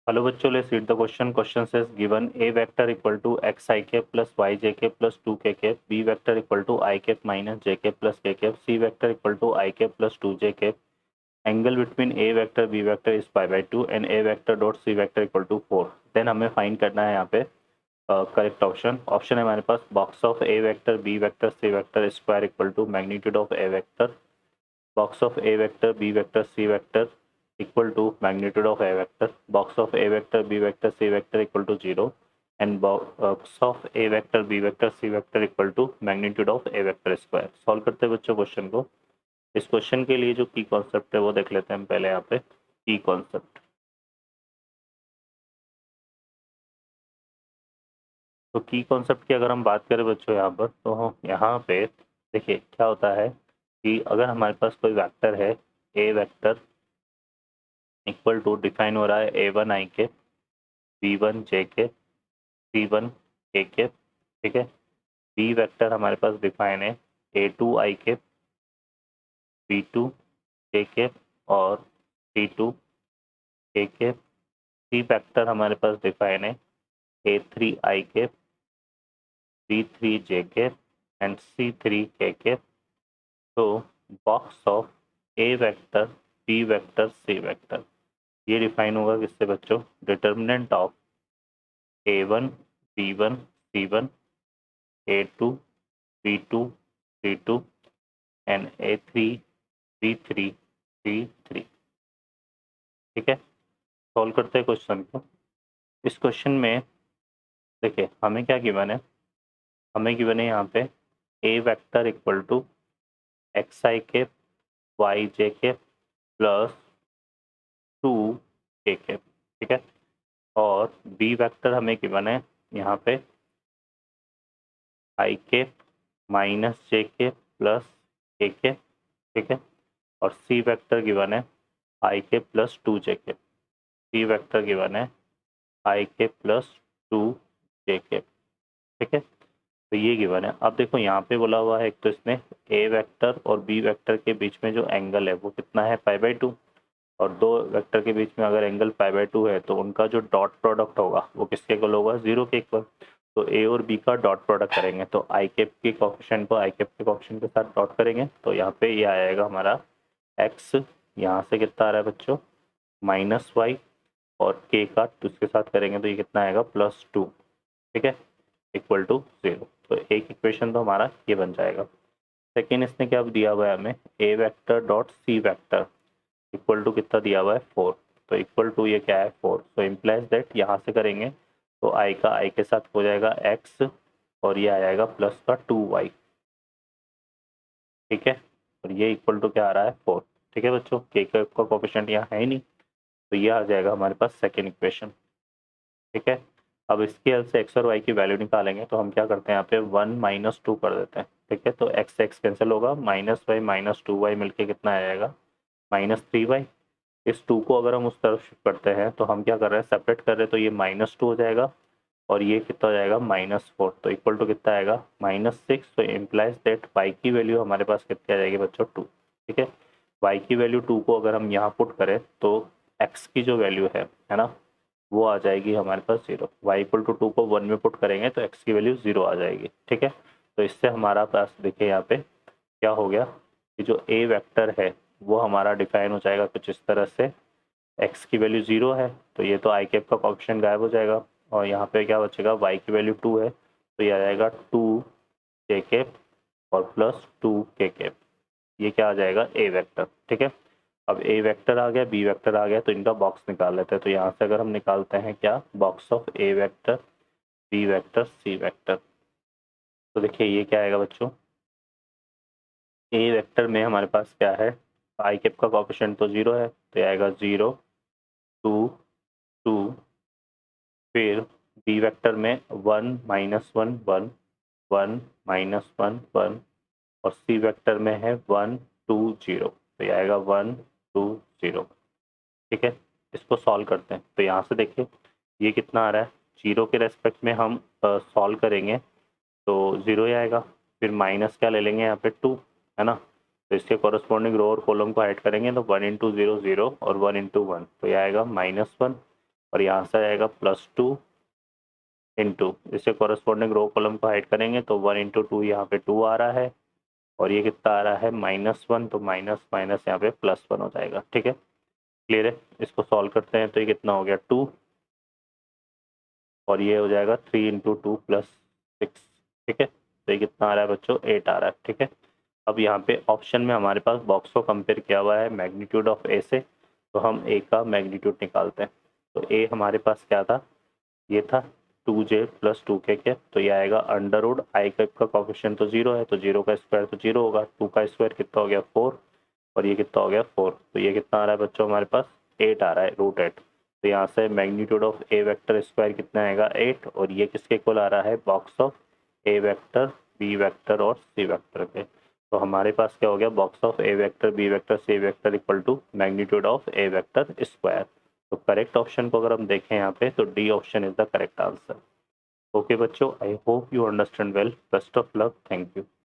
Hello बच्चों, let's read the question. Question says given a vector equal to x I cap plus y j cap plus 2 k cap, b vector equal to I cap minus j cap plus k cap, c vector equal to I cap plus 2 j cap. Angle between a vector b vector is pi by 2 and a vector dot c vector equal to 4. Then हमें find करना है यहाँ पे correct option है हमारे पास box of A vector B vector C vector square equal to magnitude of A vector, box of a vector b vector c vector equal to magnitude of a vector, box of a vector b vector c vector equal to 0 and box of a vector b vector c vector equal to magnitude of a vector square. Solve करते हैं बच्चों question को. इस question के लिए जो की concept है वो देख लेते हैं हम पहले. यहाँ पे की कॉन्सेप्ट, तो की कॉन्सेप्ट की अगर हम बात करें बच्चों यहाँ पर, तो यहाँ पे देखिए क्या होता है कि अगर हमारे पास कोई वेक्टर है, ए वेक्टर इक्वल टू डिफाइन हो रहा है ए वन आई के, बी वन जे के, सी वन के ठीक है. बी वेक्टर हमारे पास डिफाइन है ए टू आई के, बी टू जे के और सी टू के. सी वेक्टर हमारे पास डिफाइन है ए थ्री आई के, बी थ्री जे के एंड सी थ्री के. तो box of A vector B vector C vector ये डिफाइन होगा किससे बच्चों? Determinant of A one B one C one, A two B two C two and A three B three C three. ठीक है, solve करते हैं question को. इस क्वेश्चन में देखिए हमें क्या गिवन है, हमें गिवन है यहाँ पे ए वेक्टर इक्वल टू एक्स आई के वाई जे के प्लस 2 के. ठीक है, और बी वेक्टर हमें गिवन है यहाँ पे आई के माइनस जे के प्लस के. ठीक है, और सी वेक्टर गिवन है आई के प्लस 2 जे के. सी वेक्टर गिवन है आई के प्लस 2 जे के. ठीक है, तो ये गिवन है. अब देखो यहाँ पे बोला हुआ है एक तो इसने ए वेक्टर और बी वेक्टर के बीच में जो एंगल है वो कितना है पाई बाई 2, और दो वेक्टर के बीच में अगर एंगल पाई बाई 2 है तो उनका जो डॉट प्रोडक्ट होगा वो किसके इक्वल होगा? 0 के इक्वल. तो ए और बी का डॉट प्रोडक्ट करेंगे तो आई कैप के कोफिशिएंट को आई कैप के कोफिशिएंट के साथ डॉट करेंगे तो यहाँ पे ये आएगा हमारा एक्स. यहाँ से कितना आ रहा है बच्चों? माइनस वाई, और के का उसके साथ करेंगे तो ये कितना आएगा? प्लस 2. ठीक है, इक्वल टू 0. तो एक इक्वेशन तो हमारा ये बन जाएगा. सेकेंड इसने क्या दिया हुआ है हमें? A vector dot C vector equal to कितना दिया हुआ है? 4. तो इक्वल टू ये क्या है? 4. तो इम्प्लाइज दैट यहाँ से करेंगे तो आई का आई के साथ हो जाएगा एक्स और ये आ जाएगा प्लस का 2y. ठीक है, और ये इक्वल टू क्या आ रहा है? 4. ठीक है बच्चों, के का कोफिशिएंट यहाँ है ही नहीं तो ये आ जाएगा हमारे पास सेकेंड इक्वेशन. ठीक है, अब इसके हेल्प से एक्स और वाई की वैल्यू निकालेंगे तो हम क्या करते हैं यहाँ पे 1 माइनस 2 कर देते हैं. ठीक है, तो एक्स एक्स कैंसिल होगा, माइनस वाई माइनस 2y मिलके कितना आएगा? Minus 3y. इस 2 को अगर हम उस तरफ शिफ्ट करते हैं तो हम क्या कर रहे हैं? सेपरेट कर रहे हैं तो ये माइनस 2 हो जाएगा और ये कितना हो जाएगा? माइनस 4. तो इक्वल टू कितना आएगा? माइनस 6. तो इम्प्लाइज दैट वाई की वैल्यू हमारे पास कितनी आ जाएगी बच्चों? 2. ठीक है, वाई की वैल्यू 2 को अगर हम यहाँ पुट करें तो एक्स की जो वैल्यू है ना, वो आ जाएगी हमारे पास 0. वाई इक्वल टू 2 को 1 में पुट करेंगे तो एक्स की वैल्यू 0 आ जाएगी. ठीक है, तो इससे हमारा पास देखिए यहाँ पे क्या हो गया कि जो ए वेक्टर है वो हमारा डिफाइन हो जाएगा कुछ इस तरह से. एक्स की वैल्यू 0 है तो ये तो आई कैप का ऑप्शन गायब हो जाएगा और यहाँ पे क्या बचेगा? वाई की वैल्यू 2 है तो ये आ जाएगा 2 जे कैप और प्लस 2 के कैप. ये क्या आ जाएगा? ए वेक्टर. ठीक है, अब ए वेक्टर आ गया, बी वेक्टर आ गया, तो इनका बॉक्स निकाल लेते हैं. तो यहाँ से अगर हम निकालते हैं क्या? Box of A vector B vector C vector, तो देखिए ये क्या आएगा बच्चों? ए वेक्टर में हमारे पास क्या है? आई कैप का कोफिशिएंट तो 0 है तो ये आएगा 0 2 2. फिर बी वेक्टर में 1 माइनस 1 1 1 माइनस 1 1, और सी वेक्टर में है 1 2 0 तो ये आएगा 1 2 0. ठीक है, इसको सॉल्व करते हैं तो यहाँ से देखिए ये कितना आ रहा है? 0 के रेस्पेक्ट में हम सॉल्व करेंगे तो 0 ही आएगा. फिर माइनस क्या ले लेंगे यहाँ पे? 2 है ना, तो इसके कॉरस्पॉन्डिंग रो और कॉलम को ऐड करेंगे तो 1 इंटू 0 0 और 1 इंटू 1 तो ये आएगा -1. और यहाँ से आएगा +2 इंटू, इससे कॉरेस्पॉन्डिंग रो कॉलम को हाइड करेंगे तो 1 इंटू 2 यहाँ पे 2 आ रहा है, और ये कितना आ रहा है -1, तो माइनस माइनस यहाँ पे +1 हो जाएगा। ठीक है, क्लियर है। इसको सॉल्व करते हैं तो ये कितना हो गया 2, और ये हो जाएगा 3 इंटू 2 + 6। ठीक है, तो ये कितना आ रहा है बच्चों 8 आ रहा है। ठीक है, अब यहाँ पे ऑप्शन में हमारे पास बॉक्स को कंपेयर किया हुआ है मैग्नीट्यूड ऑफ ए से, तो हम ए का मैग्नीट्यूड निकालते हैं। तो ए हमारे पास क्या था, ये था 2j + 2k के, तो ये आएगा अंडर रूट आई का कोफिशिएंट तो 0 है, तो 0 का स्क्वायर तो 0 होगा, 2 का स्क्वायर कितना हो गया 4, और ये कितना हो गया 4, तो ये कितना आ रहा है बच्चों हमारे पास 8 आ रहा है, √8। तो यहाँ से magnitude of A vector square कितना आएगा 8, और ये किसके इक्वल आ रहा है box of A vector, B vector और सी वेक्टर के। तो हमारे पास क्या हो गया box of A vector, B vector, C vector equal to magnitude of A vector square. तो करेक्ट ऑप्शन को अगर हम देखें यहाँ पे तो D option is the correct answer. Okay बच्चों, I hope you understand well. Best of luck, thank you.